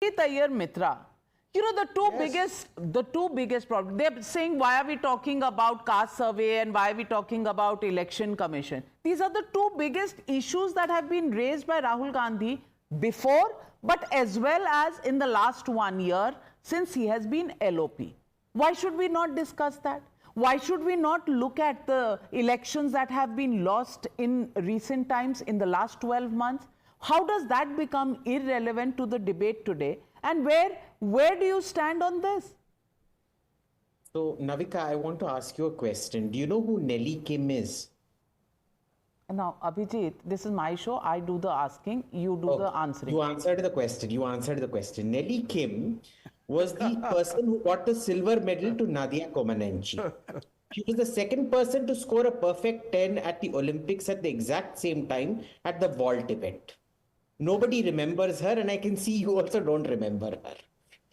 Abhijit Iyer-Mitra, you know, the two biggest problems, they're saying, why are we talking about caste survey and why are we talking about election commission? These are the two biggest issues that have been raised by Rahul Gandhi before, but as well as in the last 1 year since he has been LoP. Why should we not discuss that? Why should we not look at the elections that have been lost in recent times in the last 12 months? How does that become irrelevant to the debate today? And where do you stand on this? So, Navika, I want to ask you a question. Do you know who Nelly Kim is? Now, Abhijit, this is my show. I do the asking, you do the answering. You answered the question. Nelly Kim was the person who got the silver medal to Nadia Comaneci. She was the second person to score a perfect 10 at the Olympics at the exact same time at the vault event. Nobody remembers her, and I can see you also don't remember her.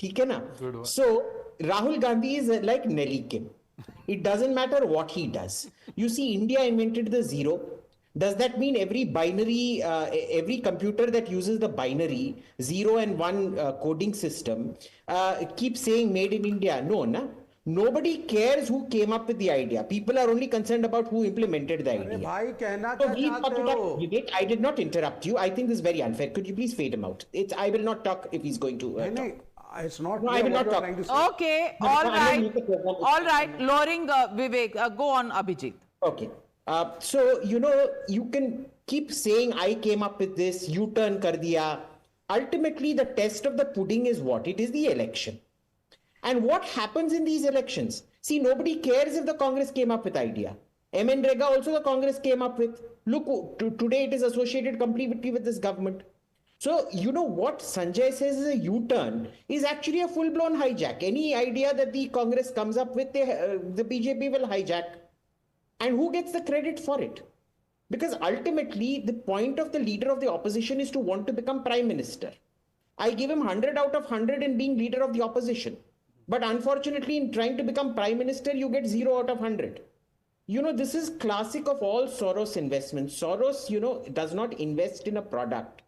ठीक है ना? So, Rahul Gandhi is like Nelly Kim. It doesn't matter what he does. You see, India invented the zero. Does that mean every binary, every computer that uses the binary 0 and 1 coding system keeps saying made in India? No, na? Nobody cares who came up with the idea. People are only concerned about who implemented the idea. Vivek, I did not interrupt you. I think this is very unfair. Could you please fade him out? I will not talk if he's going to talk. It's not. No, I will not talk. Okay, all right. Lowering Vivek, go on, Abhijit. Okay. So, you know, you can keep saying, I came up with this, you turn kar diya. Ultimately, the test of the pudding is what? It is the election. And what happens in these elections? See, nobody cares if the Congress came up with idea. MNREGA also the Congress came up with. Look, today it is associated completely with this government. So, you know what Sanjay says is a U-turn is actually a full-blown hijack. Any idea that the Congress comes up with, the BJP will hijack. And who gets the credit for it? Because ultimately, the point of the leader of the opposition is to want to become prime minister. I give him 100 out of 100 in being leader of the opposition. But unfortunately, in trying to become prime minister, you get 0 out of 100. You know, this is classic of all Soros investments. Soros, you know, does not invest in a product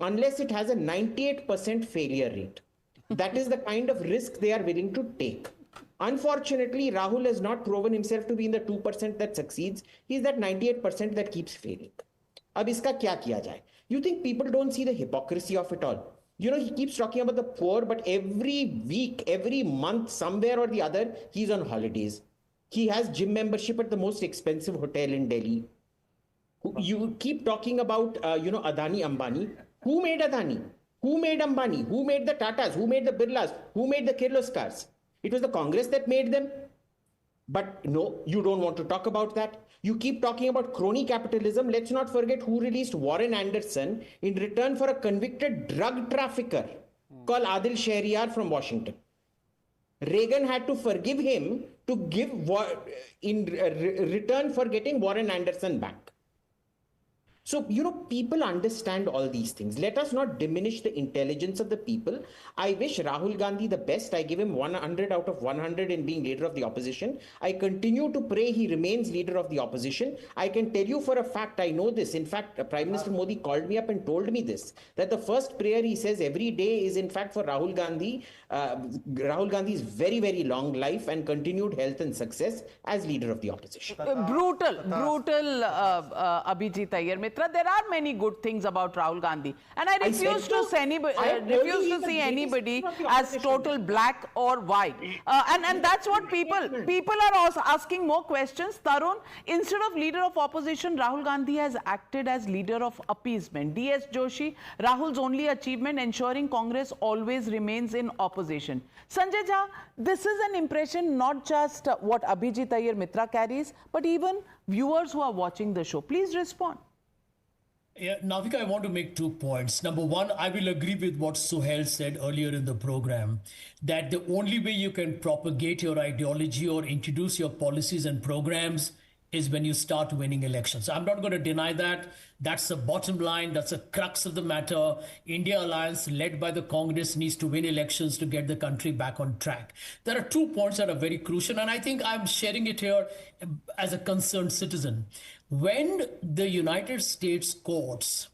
unless it has a 98% failure rate. That is the kind of risk they are willing to take. Unfortunately, Rahul has not proven himself to be in the 2% that succeeds. He's that 98% that keeps failing. Ab iska kya kiya jaye? You think people don't see the hypocrisy of it all? You know, he keeps talking about the poor, but every week, every month, somewhere or the other, he's on holidays. He has gym membership at the most expensive hotel in Delhi. You keep talking about, Adani, Ambani. Who made Adani? Who made Ambani? Who made the Tatas? Who made the Birlas? Who made the Kirloskars? It was the Congress that made them. But no, you don't want to talk about that. You keep talking about crony capitalism. Let's not forget who released Warren Anderson in return for a convicted drug trafficker called Adil Shahryar from Washington. Reagan had to forgive him to give in return for getting Warren Anderson back. So, you know, people understand all these things. Let us not diminish the intelligence of the people. I wish Rahul Gandhi the best. I give him 100 out of 100 in being leader of the opposition. I continue to pray he remains leader of the opposition. I can tell you for a fact, I know this. In fact, Prime Minister Modi called me up and told me this, that the first prayer he says every day is in fact for Rahul Gandhi. Rahul Gandhi's very, very long life and continued health and success as leader of the opposition. Brutal, Abhijit Iyer-Mitra. There are many good things about Rahul Gandhi, and I refuse to see anybody as total black or white. And that's what people are also asking more questions. Tarun, instead of leader of opposition, Rahul Gandhi has acted as leader of appeasement. DS Joshi, Rahul's only achievement ensuring Congress always remains in opposition. Sanjay Jha, this is an impression not just what Abhijit Iyer-Mitra carries, but even viewers who are watching the show. Please respond. Yeah, Navika, I want to make 2 points. Number one, I will agree with what Suhail said earlier in the program, that the only way you can propagate your ideology or introduce your policies and programs is when you start winning elections. I'm not going to deny that. That's the bottom line. That's the crux of the matter. India Alliance, led by the Congress, needs to win elections to get the country back on track. There are 2 points that are very crucial, and I think I'm sharing it here as a concerned citizen. When the United States courts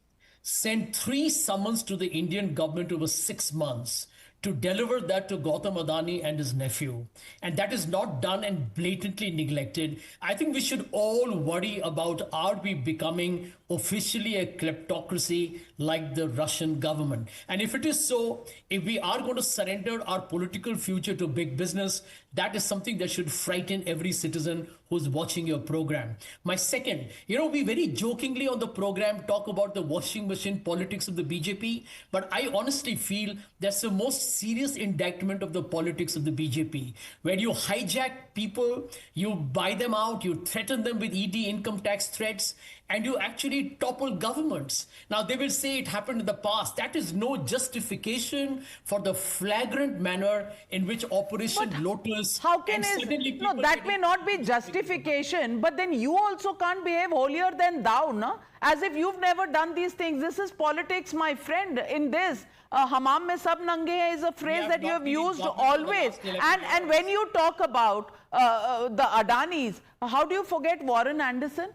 sent 3 summons to the Indian government over 6 months to deliver that to Gautam Adani and his nephew. And that is not done and blatantly neglected. I think we should all worry about, are we becoming officially a kleptocracy like the Russian government? And if it is so, if we are going to surrender our political future to big business, that is something that should frighten every citizen who's watching your program. My second, we very jokingly on the program talk about the washing machine politics of the BJP, but I honestly feel that's the most serious indictment of the politics of the BJP, where you hijack people, you buy them out, you threaten them with ED income tax threats, and you actually topple governments. Now, they will say it happened in the past. That is no justification for the flagrant manner in which Operation Lotus... How can no, that may not be justification, but then you also can't behave holier than thou, no? As if you've never done these things. This is politics, my friend. In this, hamam mein sab nange hai is a phrase that you have used always. And when you talk about the Adanis, how do you forget Warren Anderson?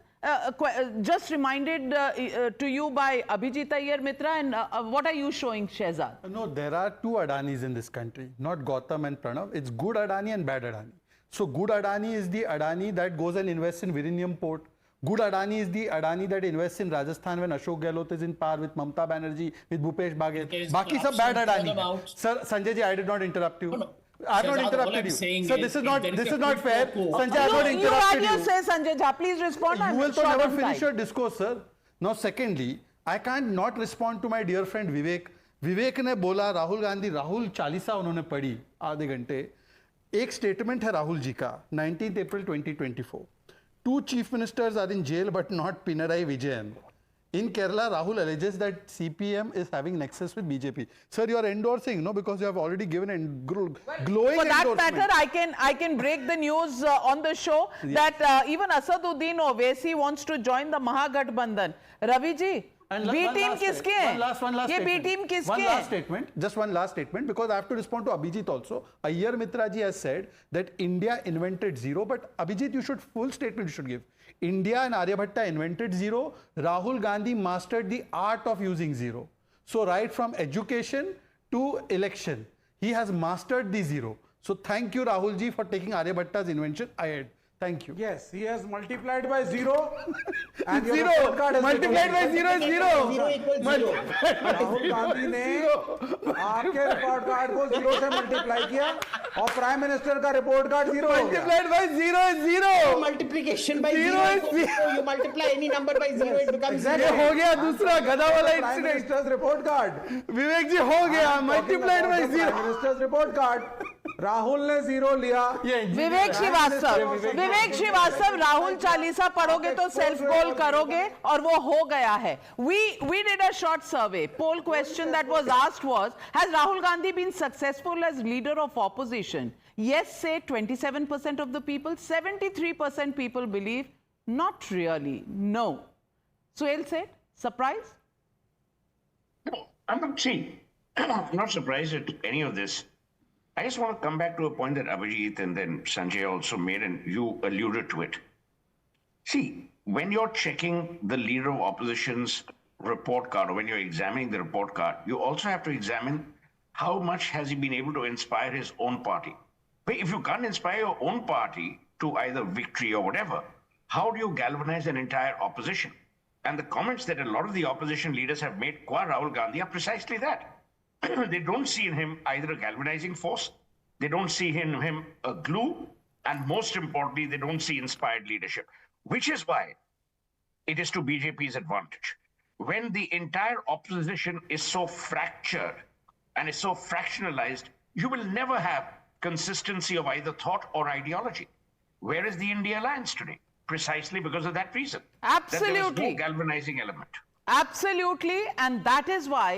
Just reminded to you by Abhijit Iyer-Mitra, and what are you showing, Shehzad? No, there are 2 Adanis in this country, not Gautam and Pranav. It's good Adani and bad Adani. So good Adani is the Adani that goes and invests in Virinium Port. Good Adani is the Adani that invests in Rajasthan when Ashok Gehlot is in power, with Mamata Banerjee, with Bhupesh Baghel. Baki sab bad Adani. Sir, Sanjay ji, I did not interrupt you. No. I have not interrupted you. So this is not fair. Sanjay, I have not interrupted you. You had your say, Sanjay Jha. Please respond. You will never finish your discourse, sir. Now, secondly, I can't not respond to my dear friend Vivek. Vivek ने बोला राहुल गांधी, राहुल चालीसा उन्होंने पढ़ी आधे घंटे. एक statement है राहुल जी का 19th April 2024. 2 chief ministers are in jail but not Pinarayi Vijayan. In Kerala, Rahul alleges that CPM is having nexus with BJP. Sir, you are endorsing, no? Because you have already given a glowing endorsement. For that matter, I can break the news on the show that even Asaduddin Owaisi wants to join the Mahagathbandhan. Ravi ji, B team kiske hai? One last B team kiske One last statement. Just one last statement, because I have to respond to Abhijit also. Iyer-Mitra ji has said that India invented zero, but Abhijit, full statement you should give. India and Aryabhatta invented zero. Rahul Gandhi mastered the art of using zero. So right from education to election, he has mastered the zero. So thank you, Rahul ji, for taking Aryabhatta's invention ahead. Thank you. Yes, he has multiplied by zero. And zero. Multiplied by zero is zero. Zero equals zero. Rahul Gandhi ने आपके report card को 0 से multiply किया और prime minister का report card 0 हो गया. Multiplied by zero is zero. Multiplication by zero is zero. You multiply any number by zero, it becomes zero. ये हो गया दूसरा गधा वाला prime incident. Minister's report card. Vivek ji हो गया. Multiplied by zero. Prime minister's report card. Rahul ने 0 लिया. विवेक श्रीवास्तव, राहुल चालीसा पढ़ोगे तो सेल्फ गोल करोगे और वो हो गया है. We did a short survey. Poll question that was asked was, has Rahul Gandhi been successful as leader of opposition? Yes, say 27% of the people. 73% people believe not really. No. Suhail said, surprise? No, I'm not surprised at any of this. I just want to come back to a point that Abhijit and then Sanjay also made, and you alluded to it. See, when you're checking the leader of opposition's report card, or when you're examining the report card, you also have to examine how much has he been able to inspire his own party. But if you can't inspire your own party to either victory or whatever, how do you galvanize an entire opposition? And the comments that a lot of the opposition leaders have made qua Rahul Gandhi are precisely that. They don't see in him either a galvanizing force, they don't see in him a glue, and most importantly, they don't see inspired leadership, which is why it is to BJP's advantage. When the entire opposition is so fractured and is so fractionalized, you will never have consistency of either thought or ideology. Where is the India Alliance today? Precisely because of that reason. Absolutely. That there was no galvanizing element. Absolutely, and that is why